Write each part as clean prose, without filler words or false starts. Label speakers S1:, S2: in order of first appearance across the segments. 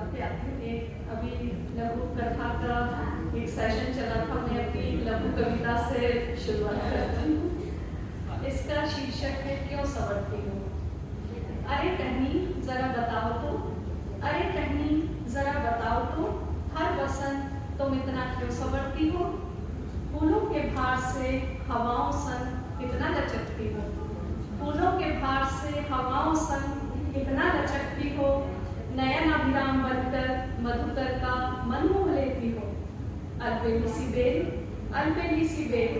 S1: बताते आती हूँ। एक अभी लघु कथा का एक सेशन चला था, मैं अपनी लघु कविता से शुरुआत करती हूँ। इसका शीर्षक है क्यों संवरती हो। अरे टहनी जरा बताओ तो, अरे टहनी जरा बताओ तो, हर बसंत तुम इतना क्यों संवरती हो। फूलों के भार से हवाओं संग इतना लचकती हो, फूलों के भार से हवाओं संग इतना लचकती हो। नयन अभिराम बनकर मधुकर का मन मोह लेती हो। अलबेली सी बेल, अलबेली सी बेल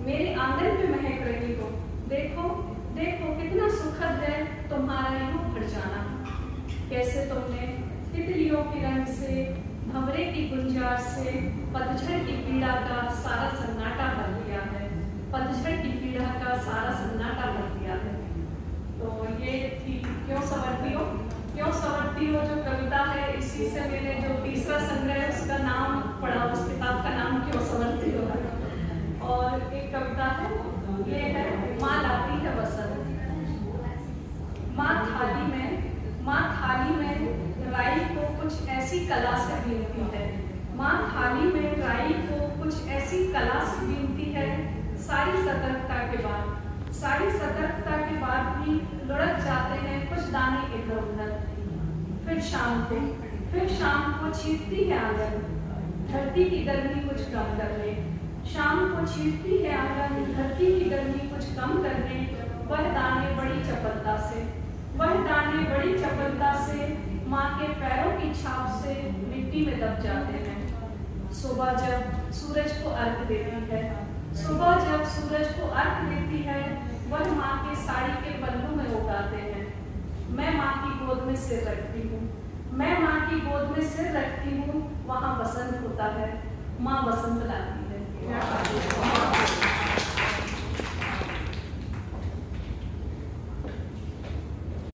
S1: मेरे आंगन पे महक रही हो। देखो देखो कितना सुखद है तुम्हारा यूं भर जाना। कैसे तुमने तितलियों के रंग से, भंवरे की गुंजार से पतझड़ की पीड़ा का सारा सन्नाटा भर दिया है, पतझड़ की पीड़ा का सारा सन्नाटा भर दिया है। तो ये थी क्यों संवरती हो। क्यों संवरती हो जो कविता है, इसी से मैंने जो तीसरा संग्रह है उसका नाम पढ़ा, उस किताब का नाम क्यों संवरती हो है। और एक कविता है, ये है माँ लाती है बसंत। माँ थाली में राई को कुछ ऐसी कला से बीनती है। माँ थाली में राई को कुछ ऐसी कला से बीनती है। सारी सतर्कता के बाद, सारी सतर्कता के बाद भी लुढ़क जाते हैं कुछ दाने इधर उधर। फिर शाम को छींटती है आंगन, धरती की गर्मी कुछ कम कर ले। शाम को छींटती है आंगन, धरती की गर्मी कुछ कम कर ले। वह दाने बड़ी चपलता से, वह दाने बड़ी चपलता से माँ के पैरों की छाप से मिट्टी में दब जाते हैं। सुबह जब सूरज को अर्घ देती है, सुबह जब सूरज को अर्घ देती है, वह माँ के साड़ी के पल्लू में उगाते हैं। मैं माँ की गोद में सिर रखती हूँ, मैं माँ की गोद में सिर रखती हूँ। वहाँ बसंत होता है, माँ बसंत लाती है।